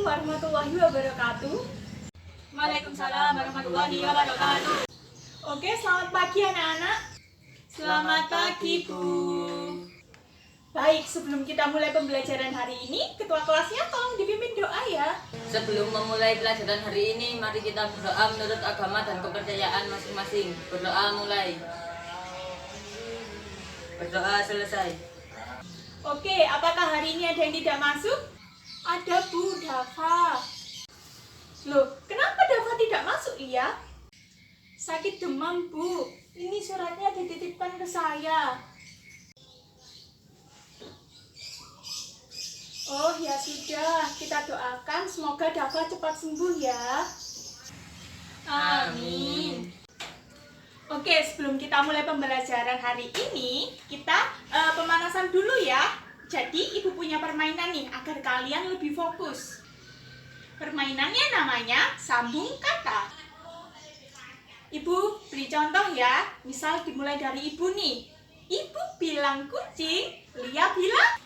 Assalamualaikum warahmatullahi wabarakatuh. Waalaikumsalam warahmatullahi wabarakatuh. Oke, selamat pagi anak-anak. Selamat pagi, Bu. Baik, sebelum kita mulai pembelajaran hari ini, ketua kelasnya tolong dipimpin doa ya. Sebelum memulai pelajaran hari ini, mari kita berdoa menurut agama dan kepercayaan masing-masing. Berdoa mulai. Berdoa selesai. Oke, apakah hari ini ada yang tidak masuk? Ada Bu Dava. Loh, kenapa Dava tidak masuk ya? Sakit demam Bu. Ini suratnya dititipkan ke saya. Oh ya sudah, kita doakan semoga Dava cepat sembuh ya. Amin. Oke, sebelum kita mulai pembelajaran hari ini, kita pemanasan dulu ya. Jadi ibu punya permainan nih agar kalian lebih fokus. Permainannya namanya sambung kata. Ibu beri contoh ya. Misal dimulai dari ibu nih. Ibu bilang kucing, Lia bilang.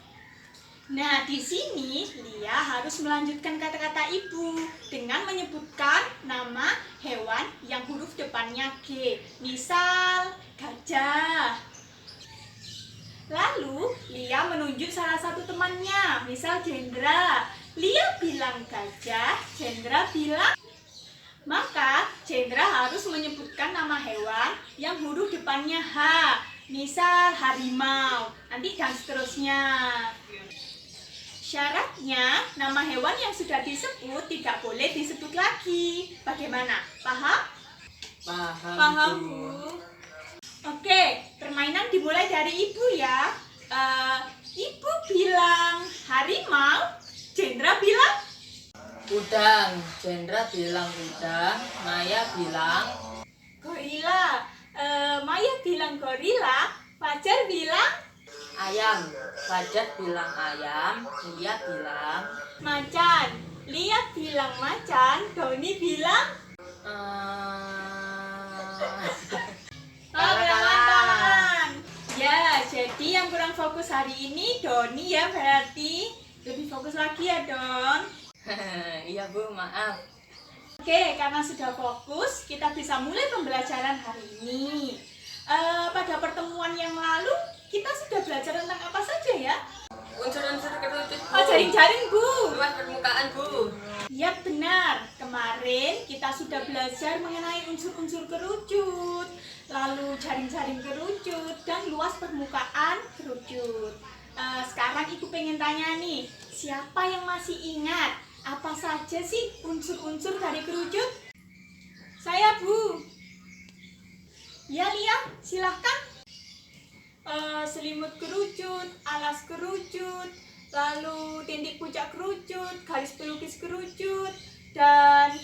Nah, di sini Lia harus melanjutkan kata-kata ibu dengan menyebutkan nama hewan yang huruf depannya G. Misal, gajah. Lalu, Lia menunjuk salah satu temannya, misal Jendra. Lia bilang gajah, Jendra bilang. Maka, Jendra harus menyebutkan nama hewan yang huruf depannya H. Misal, harimau. Nanti dan seterusnya. Syaratnya, nama hewan yang sudah disebut tidak boleh disebut lagi. Bagaimana? Paham? Paham, Bu. Oke, permainan dimulai dari ibu ya. Ibu bilang harimau, Jendra bilang Udang. Jendra bilang udang. Maya bilang gorila. Maya bilang gorila, Fajar bilang ayam. Fajar bilang ayam. Lia bilang macan. Lia bilang macan, Doni bilang tangan. Ya, jadi yang kurang fokus hari ini Doni ya, berarti lebih fokus lagi ya Don. Iya Bu, maaf. Oke, karena sudah fokus, kita bisa mulai pembelajaran hari ini. Pada pertemuan yang lalu, kita sudah belajar tentang apa saja ya? Unsur-unsur kerucut, Bu. Oh, jaring-jaring, Bu. Luas permukaan, Bu. Ya, benar. Kemarin kita sudah belajar mengenai unsur-unsur kerucut, lalu jaring-jaring kerucut, dan luas permukaan kerucut. Sekarang Ibu pengen tanya nih, siapa yang masih ingat apa saja sih unsur-unsur dari kerucut? Saya, Bu. Ya, Lia, silahkan. Selimut kerucut, alas kerucut, lalu tindik puncak kerucut, garis pelukis kerucut, dan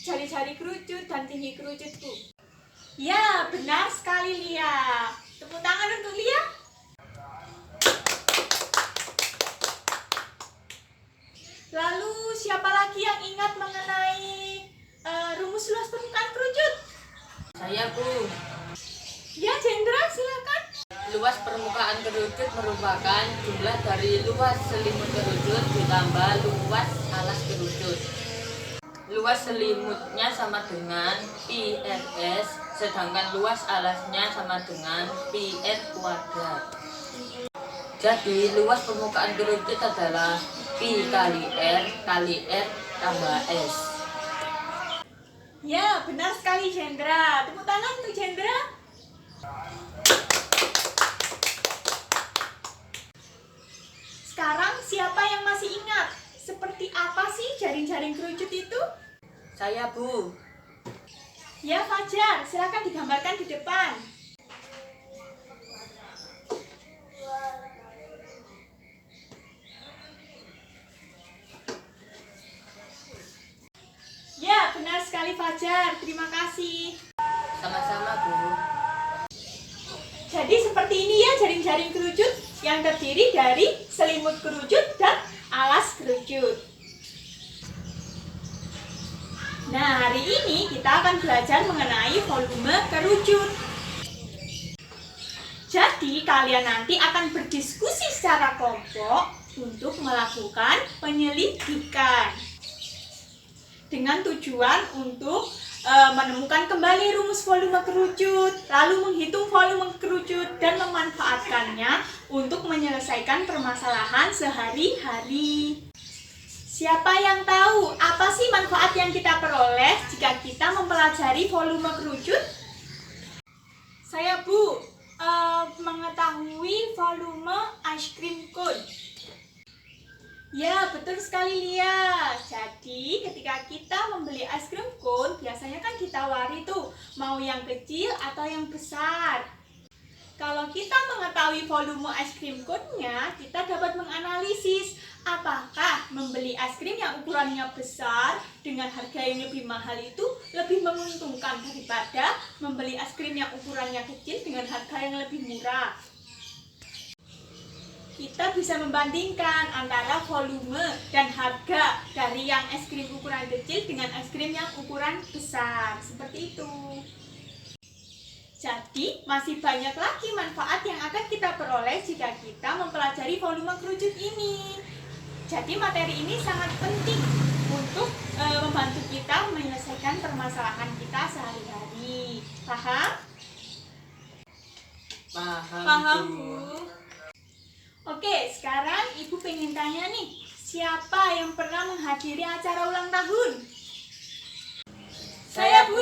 jari-jari kerucut, dan tinggi kerucut, Bu. Ya, benar sekali, Lia. Tepuk tangan untuk Lia. Lalu, siapa lagi yang ingat mengenai rumus luas permukaan kerucut? Saya, Bu. Ya, Jendra, silakan. Luas permukaan kerucut merupakan jumlah dari luas selimut kerucut ditambah luas alas kerucut. Luas selimutnya sama dengan pi rs, sedangkan luas alasnya sama dengan pi r kuadrat. Jadi luas permukaan kerucut adalah pi kali r tambah s. Ya, benar sekali, Jendra. Tepuk tangan untuk Jendra. Sekarang siapa yang masih ingat seperti apa sih jaring-jaring kerucut itu? Saya, Bu. Ya, Fajar, silakan digambarkan di depan. Ya, benar sekali Fajar. Terima kasih. Sama-sama, Bu. Jadi seperti ini ya jaring-jaring kerucut yang terdiri dari selimut kerucut dan alas kerucut. Nah, hari ini kita akan belajar mengenai volume kerucut. Jadi kalian nanti akan berdiskusi secara kelompok untuk melakukan penyelidikan dengan tujuan untuk menemukan kembali rumus volume kerucut, lalu menghitung volume kerucut dan memanfaatkannya untuk menyelesaikan permasalahan sehari-hari. Siapa yang tahu apa sih manfaat yang kita peroleh jika kita mempelajari volume kerucut? Saya Bu, mengetahui volume ice cream cone. Ya, betul sekali Lia. Jadi, ketika kita membeli es krim cone, biasanya kan ditawari tuh, mau yang kecil atau yang besar. Kalau kita mengetahui volume es krim cone-nya, kita dapat menganalisis apakah membeli es krim yang ukurannya besar dengan harga yang lebih mahal itu lebih menguntungkan daripada membeli es krim yang ukurannya kecil dengan harga yang lebih murah. Kita bisa membandingkan antara volume dan harga dari yang es krim ukuran kecil dengan es krim yang ukuran besar. Seperti itu. Jadi, masih banyak lagi manfaat yang akan kita peroleh jika kita mempelajari volume kerucut ini. Jadi, materi ini sangat penting untuk membantu kita menyelesaikan permasalahan kita sehari-hari. Paham? Paham, Bu. Oke, sekarang Ibu pengen tanya nih, siapa yang pernah menghadiri acara ulang tahun? Saya Bu.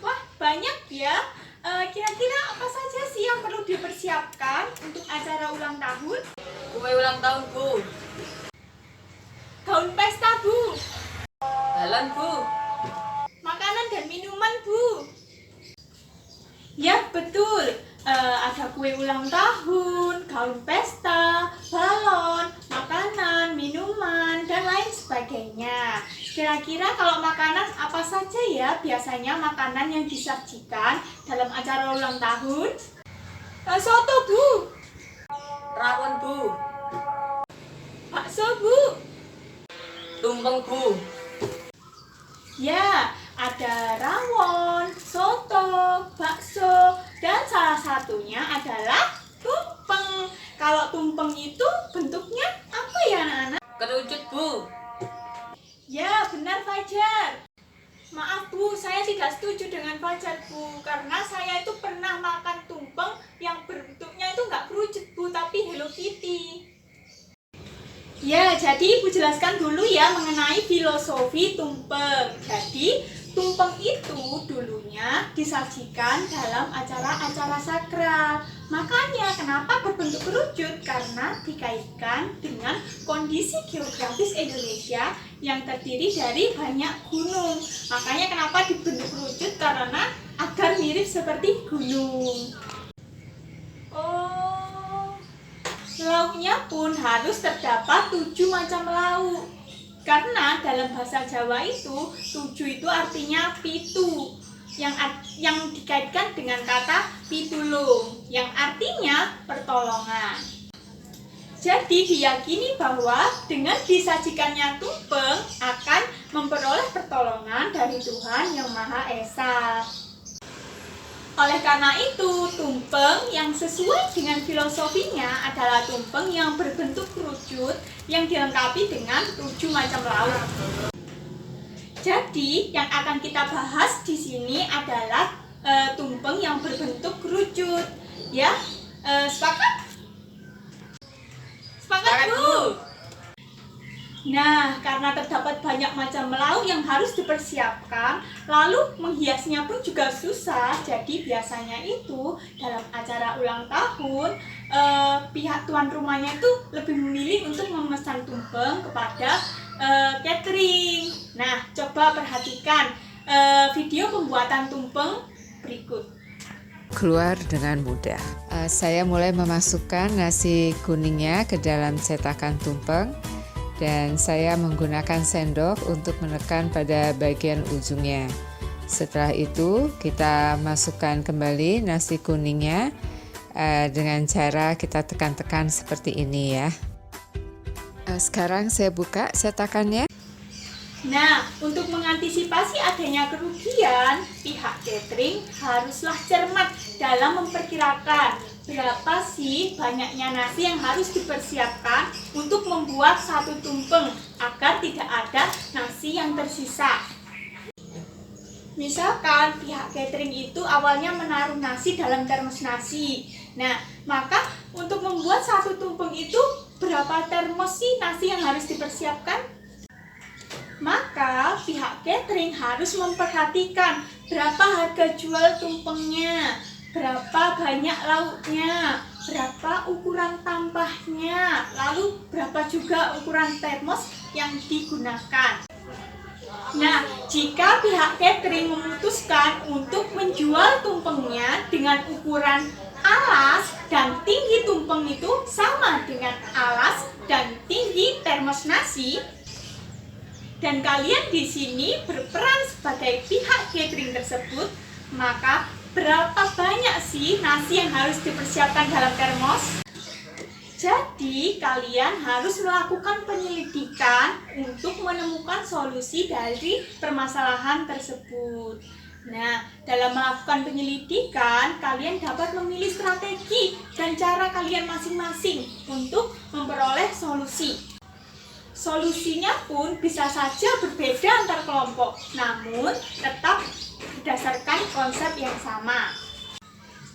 Wah, banyak ya. Kira-kira apa saja sih yang perlu dipersiapkan untuk acara ulang tahun? Kue ulang tahun, Bu. Gaun pesta, Bu. Balon, Bu. Makanan dan minuman, Bu. Ya, betul. Ada kue ulang tahun, gaun pesta, balon, makanan, minuman, dan lain sebagainya. Kira-kira kalau makanan apa saja ya biasanya makanan yang disajikan dalam acara ulang tahun? Soto, Bu. Rawon, Bu. Bakso, Bu. Tumpeng, Bu. Ya, ada rawon, soto, bakso, dan salah satunya adalah tumpeng. Kalau tumpeng itu bentuknya apa ya anak-anak? Kerucut, Bu. Ya, benar Fajar. Maaf Bu, saya tidak setuju dengan Fajar Bu, karena saya itu pernah makan tumpeng yang bentuknya itu nggak kerucut Bu, tapi Hello Kitty. Ya, jadi Ibu jelaskan dulu ya mengenai filosofi tumpeng. Jadi, tumpeng itu dulunya disajikan dalam acara-acara sakral. Makanya kenapa berbentuk kerucut? Karena dikaitkan dengan kondisi geografis Indonesia yang terdiri dari banyak gunung. Makanya kenapa dibentuk kerucut? Karena agar mirip seperti gunung. Lauknya pun harus terdapat 7 macam lauk. Karena dalam bahasa Jawa itu 7 itu artinya pitu, yang dikaitkan dengan kata pitulung, yang artinya pertolongan. Jadi diyakini bahwa dengan disajikannya tumpeng akan memperoleh pertolongan dari Tuhan Yang Maha Esa. Oleh karena itu, tumpeng yang sesuai dengan filosofinya adalah tumpeng yang berbentuk kerucut yang dilengkapi dengan 7 macam lauk. Jadi, yang akan kita bahas di sini adalah tumpeng yang berbentuk kerucut. Ya, sepakat? Sepakat, Bu? Nah, karena terdapat banyak macam lauk yang harus dipersiapkan, lalu menghiasnya pun juga susah. Jadi biasanya itu dalam acara ulang tahun, pihak tuan rumahnya itu lebih memilih untuk memesan tumpeng kepada catering. Nah, coba perhatikan video pembuatan tumpeng berikut. Keluar dengan mudah. Saya mulai memasukkan nasi kuningnya ke dalam cetakan tumpeng. Dan saya menggunakan sendok untuk menekan pada bagian ujungnya. Setelah itu kita masukkan kembali nasi kuningnya dengan cara kita tekan-tekan seperti ini ya. Sekarang saya buka cetakannya. Nah, untuk mengantisipasi adanya kerugian, pihak catering haruslah cermat dalam memperkirakan berapa sih banyaknya nasi yang harus dipersiapkan untuk membuat satu tumpeng agar tidak ada nasi yang tersisa? Misalkan pihak catering itu awalnya menaruh nasi dalam termos nasi. Nah, maka untuk membuat satu tumpeng itu berapa termos sih nasi yang harus dipersiapkan? Maka pihak catering harus memperhatikan berapa harga jual tumpengnya, berapa banyak lauknya, berapa ukuran tampahnya, lalu berapa juga ukuran termos yang digunakan. Nah, jika pihak catering memutuskan untuk menjual tumpengnya dengan ukuran alas dan tinggi tumpeng itu sama dengan alas dan tinggi termos nasi, dan kalian di sini berperan sebagai pihak catering tersebut, maka berapa banyak sih nasi yang harus dipersiapkan dalam termos? Jadi, kalian harus melakukan penyelidikan untuk menemukan solusi dari permasalahan tersebut. Nah, dalam melakukan penyelidikan, kalian dapat memilih strategi dan cara kalian masing-masing untuk memperoleh solusi. Solusinya pun bisa saja berbeda antar kelompok, namun tetap berdasarkan konsep yang sama.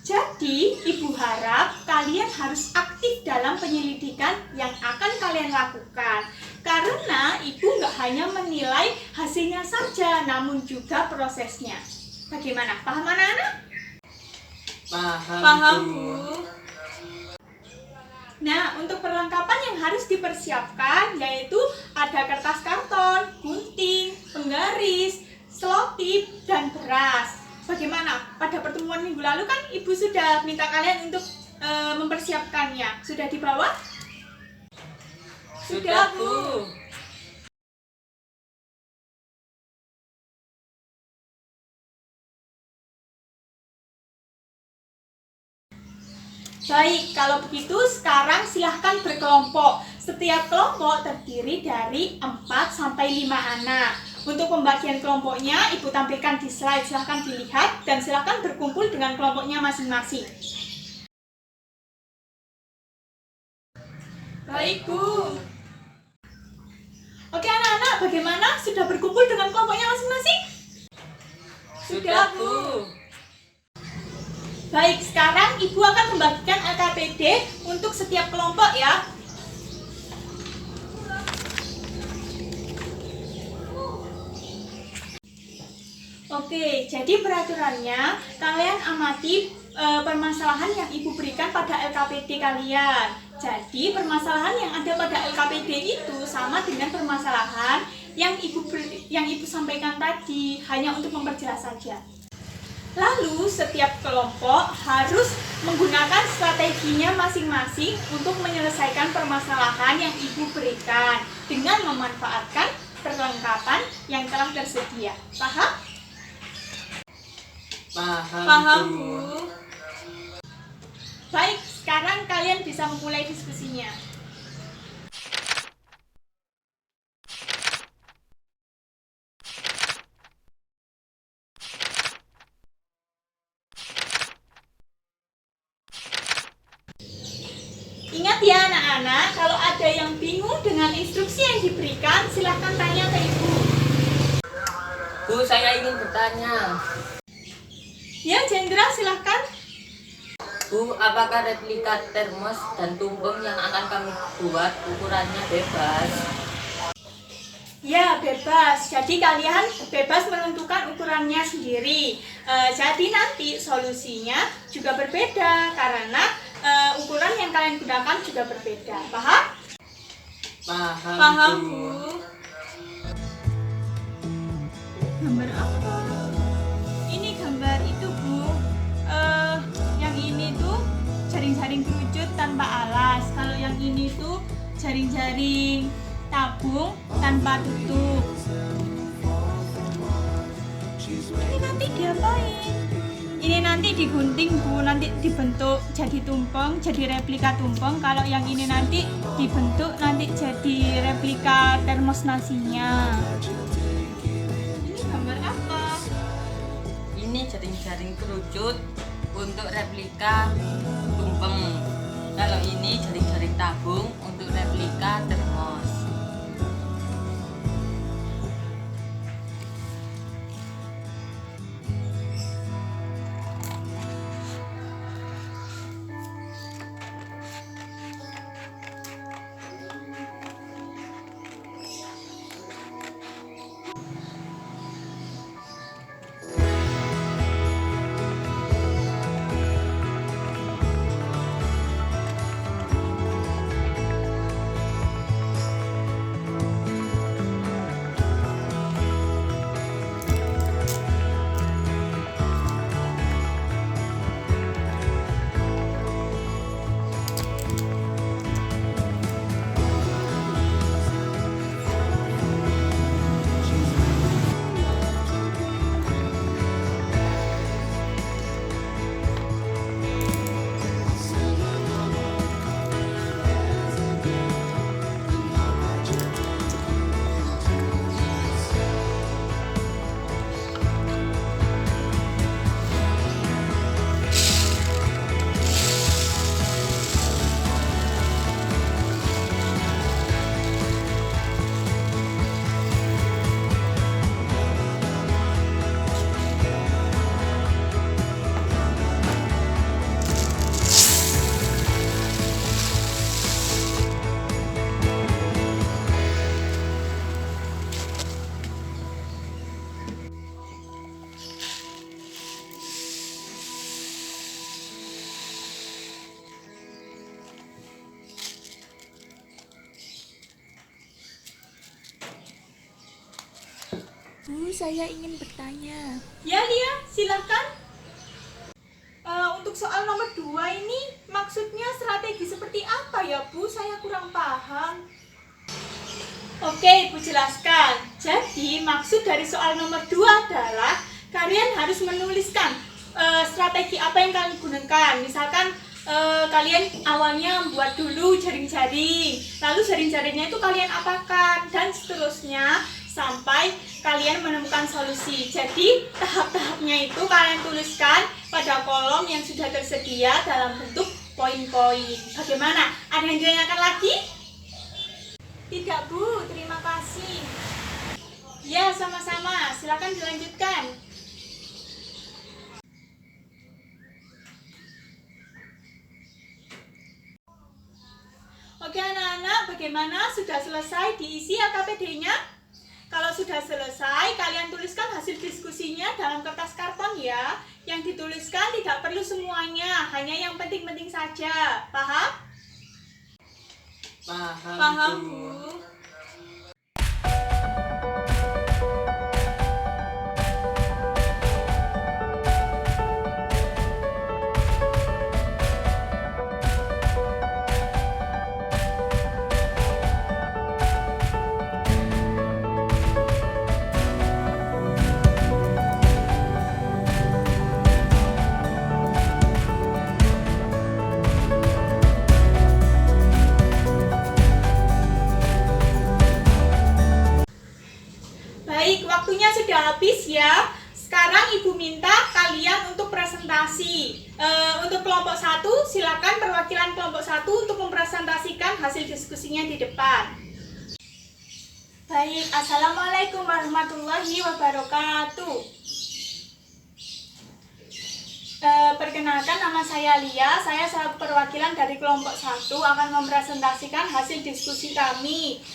Jadi, Ibu harap kalian harus aktif dalam penyelidikan yang akan kalian lakukan. Karena Ibu nggak hanya menilai hasilnya saja, namun juga prosesnya. Bagaimana? Paham anak-anak? Paham, Bu. Nah, untuk perlengkapan yang harus dipersiapkan yaitu ada kertas karton, gunting, penggaris, selotip, dan beras. Bagaimana? Pada pertemuan minggu lalu kan Ibu sudah minta kalian untuk mempersiapkannya. Sudah dibawa? Sudah, Bu. Baik, kalau begitu sekarang silahkan berkelompok. Setiap kelompok terdiri dari 4-5 anak. Untuk pembagian kelompoknya, Ibu tampilkan di slide. Silahkan dilihat dan silahkan berkumpul dengan kelompoknya masing-masing. Baik, Bu. Oke anak-anak, bagaimana? Sudah berkumpul dengan kelompoknya masing-masing? Sudah, Bu. Baik, sekarang Ibu akan membagikan LKPD untuk setiap kelompok ya. Oke, jadi peraturannya kalian amati permasalahan yang Ibu berikan pada LKPD kalian. Jadi permasalahan yang ada pada LKPD itu sama dengan permasalahan yang Ibu sampaikan tadi, hanya untuk memperjelas saja. Lalu setiap kelompok harus menggunakan strateginya masing-masing untuk menyelesaikan permasalahan yang Ibu berikan dengan memanfaatkan perlengkapan yang telah tersedia. Paham? Paham, Bu. Baik, sekarang kalian bisa memulai diskusinya. Ingat ya anak-anak, kalau ada yang bingung dengan instruksi yang diberikan, silahkan tanya ke Ibu. Bu, saya ingin bertanya. Ya, Jendra, silahkan. Bu, apakah replika termos dan tumpeng yang akan kami buat ukurannya bebas? Ya, bebas. Jadi kalian bebas menentukan ukurannya sendiri. Jadi nanti solusinya juga berbeda karena ukuran yang kalian gunakan juga berbeda. Paham? Paham, Bu. Gambar apa? Ini gambar itu, Bu. Yang ini tuh jaring-jaring kerucut tanpa alas. Kalau yang ini tuh jaring-jaring tabung tanpa tutup. Ini nanti diapain? Ini nanti digunting, Bu, nanti dibentuk jadi tumpeng, jadi replika tumpeng. Kalau yang ini nanti dibentuk nanti jadi replika termos nasinya. Ini gambar apa? Ini jaring-jaring kerucut untuk replika tumpeng tumpeng. Kalau ini jaring-jaring tabung untuk replika termos. Bu, saya ingin bertanya. Ya Lia, silakan. Untuk soal nomor 2 ini maksudnya strategi seperti apa ya Bu? Saya kurang paham. Oke, Bu jelaskan. Jadi maksud dari soal nomor 2 adalah kalian harus menuliskan strategi apa yang kalian gunakan. Misalkan kalian awalnya buat dulu jaring-jaring, lalu jaring-jaringnya itu kalian apakan, dan seterusnya sampai kalian menemukan solusi. Jadi tahap-tahapnya itu kalian tuliskan pada kolom yang sudah tersedia dalam bentuk poin-poin. Bagaimana? Ada yang ditanyakan lagi? Tidak Bu, terima kasih. Ya, sama-sama. Silakan dilanjutkan. Oke anak-anak, bagaimana? Sudah selesai diisi AKPD-nya? Kalau sudah selesai, kalian tuliskan hasil diskusinya dalam kertas karton ya. Yang dituliskan tidak perlu semuanya, hanya yang penting-penting saja. Paham? Paham, Bu. Baik, waktunya sudah habis ya. Sekarang Ibu minta kalian untuk presentasi. Untuk kelompok 1, silakan perwakilan kelompok 1 untuk mempresentasikan hasil diskusinya di depan. Baik, Assalamualaikum warahmatullahi wabarakatuh. Perkenalkan, nama saya Lia. Saya selaku perwakilan dari kelompok 1 akan mempresentasikan hasil diskusi kami.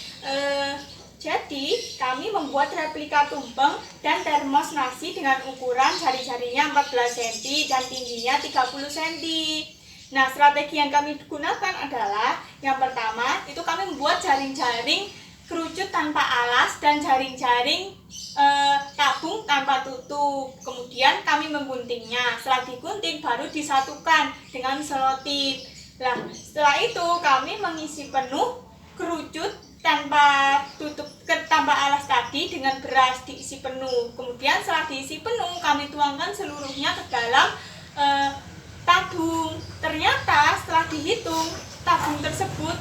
Jadi, kami membuat replika tumpeng dan termos nasi dengan ukuran jari-jarinya 14 cm dan tingginya 30 cm. Nah, strategi yang kami gunakan adalah yang pertama, itu kami membuat jaring-jaring kerucut tanpa alas dan jaring-jaring tabung tanpa tutup. Kemudian kami mengguntingnya. Setelah digunting baru disatukan dengan selotip. Nah, setelah itu kami mengisi penuh kerucut tanpa alas tadi dengan beras diisi penuh. Kemudian setelah diisi penuh kami tuangkan seluruhnya ke dalam tabung. Ternyata setelah dihitung tabung tersebut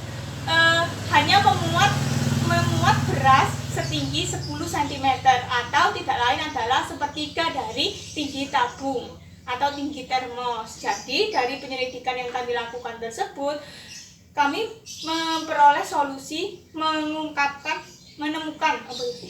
hanya memuat beras setinggi 10 cm atau tidak lain adalah sepertiga dari tinggi tabung. atau tinggi termos. Jadi dari penyelidikan yang kami lakukan tersebut, kami memperoleh solusi menemukan apa itu?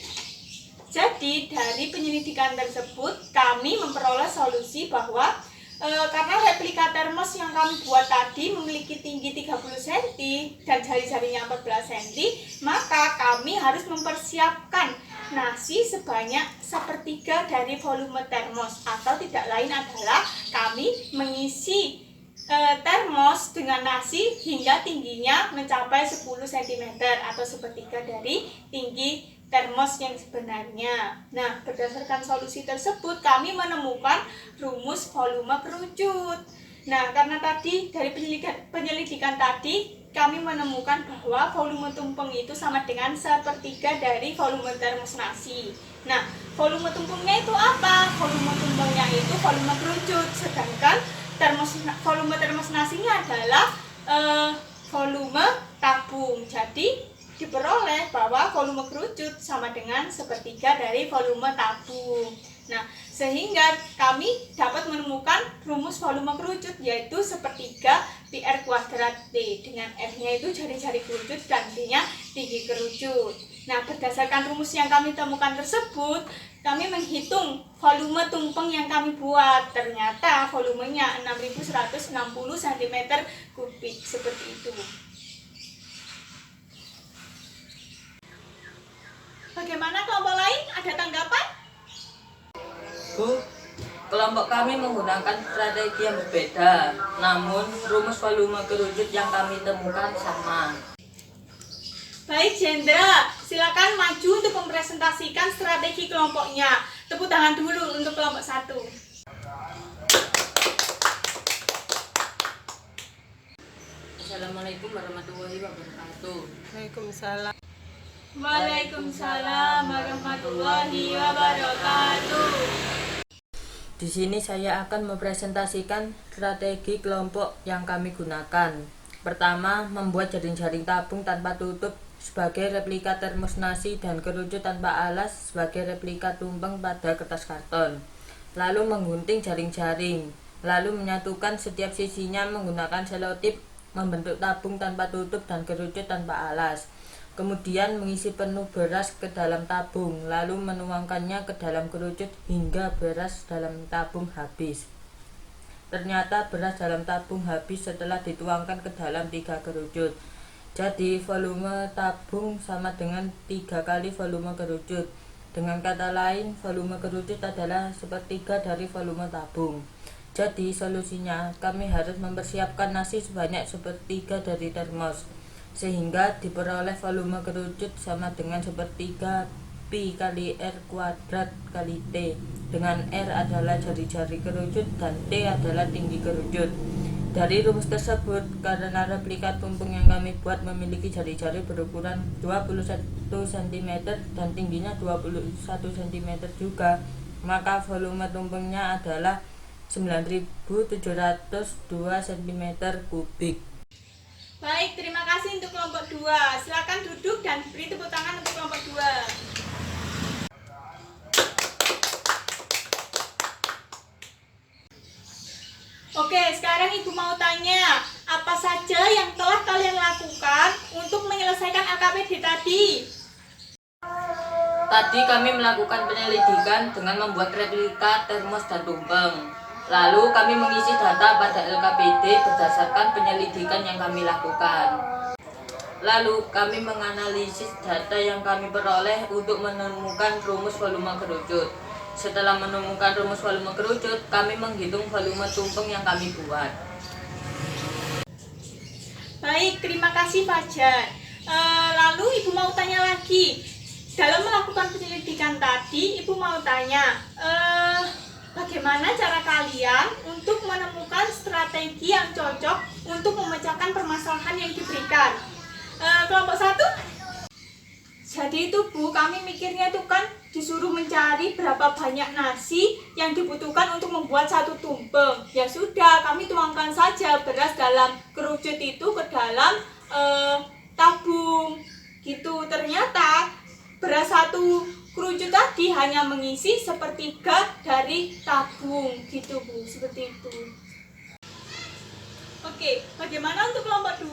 Jadi dari penyelidikan tersebut kami memperoleh solusi bahwa karena replika termos yang kami buat tadi memiliki tinggi 30 cm dan jari-jarinya 14 cm, maka kami harus mempersiapkan nasi sebanyak sepertiga dari volume termos, atau tidak lain adalah kami mengisi termos dengan nasi hingga tingginya mencapai 10 cm atau sepertiga dari tinggi termos yang sebenarnya. Nah, berdasarkan solusi tersebut kami menemukan rumus volume kerucut. Nah, karena tadi dari penyelidikan tadi kami menemukan bahwa volume tumpeng itu sama dengan sepertiga dari volume termos nasi. Nah, volume tumpengnya itu apa? Volume tumpengnya itu volume kerucut, sedangkan volume termos nasinya adalah volume tabung. Jadi diperoleh bahwa volume kerucut sama dengan sepertiga dari volume tabung. Nah, sehingga kami dapat menemukan rumus volume kerucut, yaitu sepertiga pi R kuadrat T, dengan R-nya itu jari-jari kerucut dan T-nya tinggi kerucut. Nah, berdasarkan rumus yang kami temukan tersebut, kami menghitung volume tumpeng yang kami buat. Ternyata volumenya 6160 cm3 seperti itu. Bagaimana kelompok lain? Ada tanggapan? Bu, kelompok kami menggunakan strategi yang berbeda, namun rumus volume kerucut yang kami temukan sama. Baik, Jendra, silakan maju untuk mempresentasikan strategi kelompoknya. Tepuk tangan dulu untuk kelompok 1. Assalamualaikum warahmatullahi wabarakatuh. Waalaikumsalam. Waalaikumsalam warahmatullahi wabarakatuh. Di sini saya akan mempresentasikan strategi kelompok yang kami gunakan. Pertama, membuat jaring-jaring tabung tanpa tutup sebagai replika termos nasi dan kerucut tanpa alas sebagai replika tumpeng pada kertas karton. Lalu menggunting jaring-jaring, lalu menyatukan setiap sisinya menggunakan selotip, membentuk tabung tanpa tutup dan kerucut tanpa alas. Kemudian mengisi penuh beras ke dalam tabung, lalu menuangkannya ke dalam kerucut hingga beras dalam tabung habis. Ternyata beras dalam tabung habis setelah dituangkan ke dalam 3 kerucut. Jadi volume tabung sama dengan 3 kali volume kerucut. Dengan kata lain, volume kerucut adalah sepertiga dari volume tabung. Jadi solusinya, kami harus mempersiapkan nasi sebanyak sepertiga dari termos, sehingga diperoleh volume kerucut sama dengan sepertiga pi kali R kuadrat kali T, dengan R adalah jari-jari kerucut dan T adalah tinggi kerucut. Dari rumus tersebut, karena replika tumpeng yang kami buat memiliki jari-jari berukuran 21 cm dan tingginya 21 cm juga, maka volume tumpengnya adalah 9.702 cm3. Baik, terima kasih untuk kelompok 2. Silakan duduk dan beri tepuk tangan untuk kelompok 2. Oke, sekarang Ibu mau tanya, apa saja yang telah kalian lakukan untuk menyelesaikan LKPD tadi? Tadi kami melakukan penyelidikan dengan membuat replika termos dan tumpeng. Lalu kami mengisi data pada LKPD berdasarkan penyelidikan yang kami lakukan. Lalu kami menganalisis data yang kami peroleh untuk menemukan rumus volume kerucut. Setelah menemukan rumus volume kerucut, kami menghitung volume tumpeng yang kami buat. Baik, terima kasih Fajar. Lalu Ibu mau tanya lagi. Dalam melakukan penyelidikan tadi, Ibu mau tanya, bagaimana cara kalian untuk menemukan strategi yang cocok untuk memecahkan permasalahan yang diberikan? Kelompok 1? Jadi itu Bu, kami mikirnya itu kan disuruh mencari berapa banyak nasi yang dibutuhkan untuk membuat satu tumpeng. Ya sudah, kami tuangkan saja beras dalam kerucut itu ke dalam tabung. Gitu, ternyata beras satu kerucut tadi hanya mengisi sepertiga dari tabung gitu Bu, seperti itu. Oke, bagaimana untuk kelompok 2?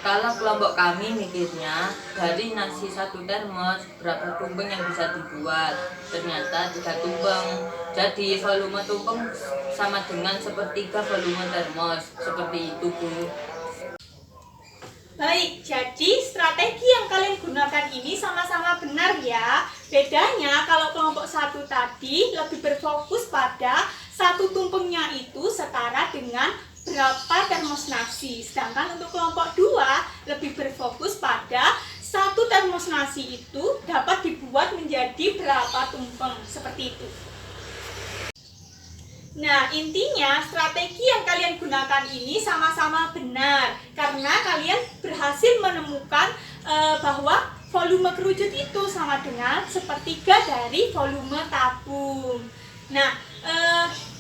Kalau kelompok kami mikirnya, dari nasi 1 termos berapa tumpeng yang bisa dibuat? Ternyata 3 tumpeng. Jadi volume tumpeng sama dengan sepertiga volume termos. Seperti itu Bu. Baik, jadi strategi yang kalian gunakan ini sama-sama benar ya. Bedanya kalau kelompok 1 tadi lebih berfokus pada 1 tumpengnya itu setara dengan berapa termos nasi. Sedangkan untuk kelompok 2 lebih berfokus pada 1 termos nasi itu dapat dibuat menjadi berapa tumpeng. Seperti itu. Nah, intinya strategi yang kalian gunakan ini sama-sama benar karena kalian berhasil menemukan bahwa volume kerucut itu sama dengan sepertiga dari volume tabung. Nah,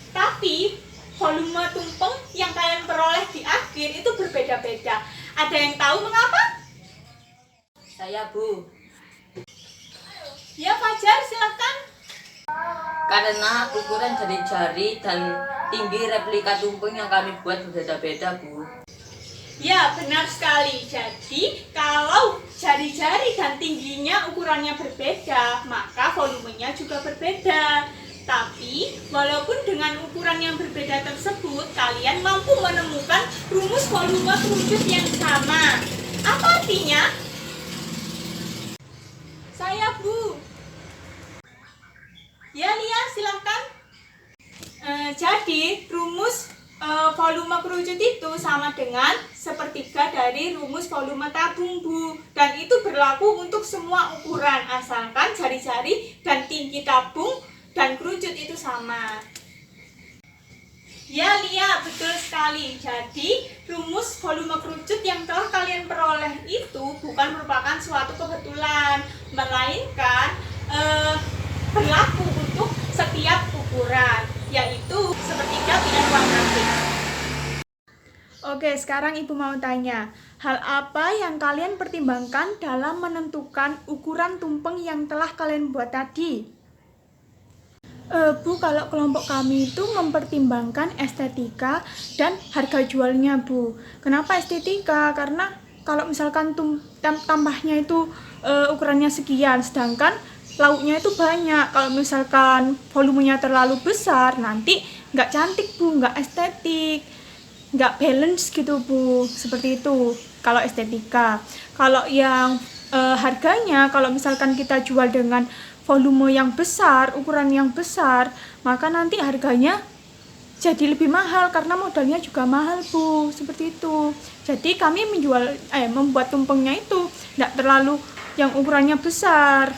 tapi volume tumpeng yang kalian peroleh di akhir itu berbeda-beda. Ada yang tahu mengapa? Saya Bu. Ya, Fajar, silakan. Karena ukuran jari-jari dan tinggi replika tumpeng yang kami buat berbeda-beda Bu. Ya, benar sekali. Jadi, kalau jari-jari dan tingginya ukurannya berbeda, maka volumenya juga berbeda. Tapi, walaupun dengan ukuran yang berbeda tersebut, kalian mampu menemukan rumus volume kerucut yang sama. Apa artinya? Saya Bu. Ya, Lia, silahkan. Jadi, rumus volume kerucut itu sama dengan sepertiga dari rumus volume tabung Bu. Dan itu berlaku untuk semua ukuran, asalkan jari-jari dan tinggi tabung dan kerucut itu sama. Ya, Lia, betul sekali. Jadi, rumus volume kerucut yang telah kalian peroleh itu bukan merupakan suatu kebetulan, melainkan berlaku untuk setiap ukuran, yaitu sepertiga bilangan kuadratik. Oke, sekarang Ibu mau tanya, hal apa yang kalian pertimbangkan dalam menentukan ukuran tumpeng yang telah kalian buat tadi? Bu, kalau kelompok kami itu mempertimbangkan estetika dan harga jualnya Bu. Kenapa estetika? Karena kalau misalkan tambahnya itu ukurannya sekian, sedangkan lauknya itu banyak. Kalau misalkan volumenya terlalu besar, nanti nggak cantik Bu, nggak estetik, nggak balance gitu Bu. Seperti itu kalau estetika. Kalau yang harganya, kalau misalkan kita jual dengan volume yang besar, ukuran yang besar, maka nanti harganya jadi lebih mahal karena modalnya juga mahal Bu. Seperti itu. Jadi kami membuat tumpengnya itu nggak terlalu yang ukurannya besar,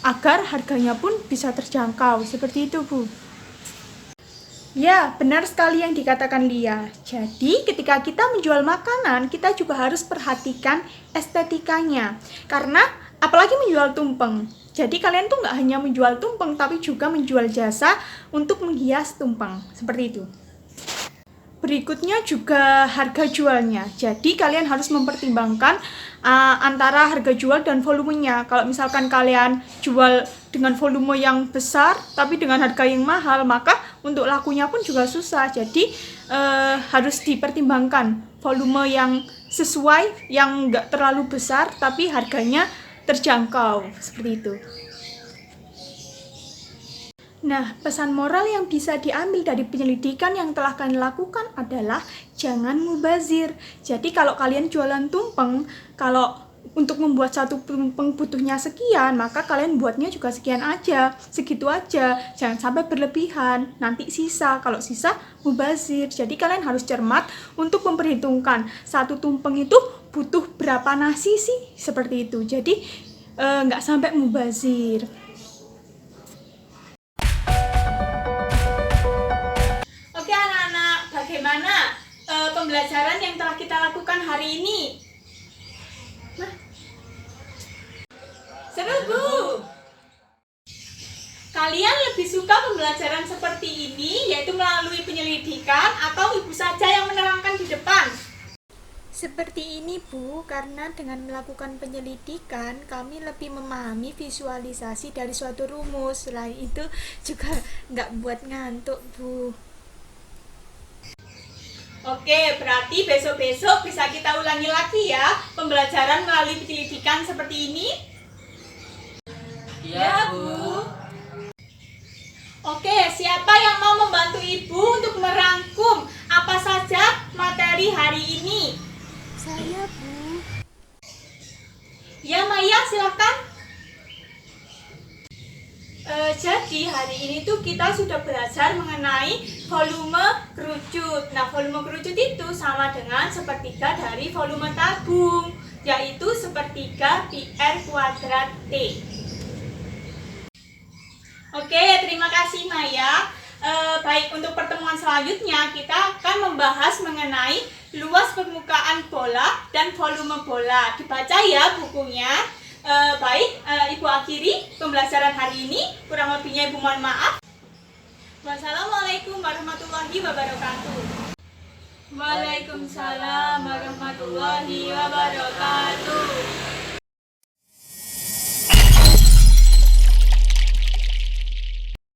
agar harganya pun bisa terjangkau. Seperti itu Bu. Ya, benar sekali yang dikatakan Lia. Jadi ketika kita menjual makanan, kita juga harus perhatikan estetikanya. Karena apalagi menjual tumpeng. Jadi kalian tuh nggak hanya menjual tumpeng, tapi juga menjual jasa untuk menghias tumpeng. Seperti itu. Berikutnya juga harga jualnya. Jadi kalian harus mempertimbangkan antara harga jual dan volumenya. Kalau misalkan kalian jual dengan volume yang besar tapi dengan harga yang mahal, maka untuk lakunya pun juga susah. Jadi harus dipertimbangkan volume yang sesuai, yang nggak terlalu besar tapi harganya terjangkau. Seperti itu. Nah, pesan moral yang bisa diambil dari penyelidikan yang telah kalian lakukan adalah jangan mubazir. Jadi kalau kalian jualan tumpeng, kalau untuk membuat satu tumpeng butuhnya sekian, maka kalian buatnya juga sekian aja, segitu aja. Jangan sampai berlebihan, nanti sisa. Kalau sisa, mubazir. Jadi kalian harus cermat untuk memperhitungkan satu tumpeng itu butuh berapa nasi sih, seperti itu. Jadi nggak sampai mubazir. Bagaimana pembelajaran yang telah kita lakukan hari ini? Seru Bu. Kalian lebih suka pembelajaran seperti ini, yaitu melalui penyelidikan, atau Ibu saja yang menerangkan di depan? Seperti ini Bu, karena dengan melakukan penyelidikan kami lebih memahami visualisasi dari suatu rumus. Selain itu juga nggak buat ngantuk Bu. Oke, berarti besok-besok bisa kita ulangi lagi ya pembelajaran melalui penyelidikan seperti ini. Iya, Bu. Oke, siapa yang mau membantu Ibu untuk merangkum apa saja materi hari ini? Saya Bu. Ya, Maya, silakan. Jadi hari ini tuh kita sudah belajar mengenai volume kerucut. Nah, volume kerucut itu sama dengan sepertiga dari volume tabung, yaitu sepertiga pi r kuadrat T. Oke, terima kasih Maya. Baik, untuk pertemuan selanjutnya kita akan membahas mengenai luas permukaan bola dan volume bola. Dibaca ya bukunya. Baik, Ibu akhiri pembelajaran hari ini. Kurang lebihnya Ibu mohon maaf. Wassalamualaikum warahmatullahi wabarakatuh. Waalaikumsalam warahmatullahi wabarakatuh.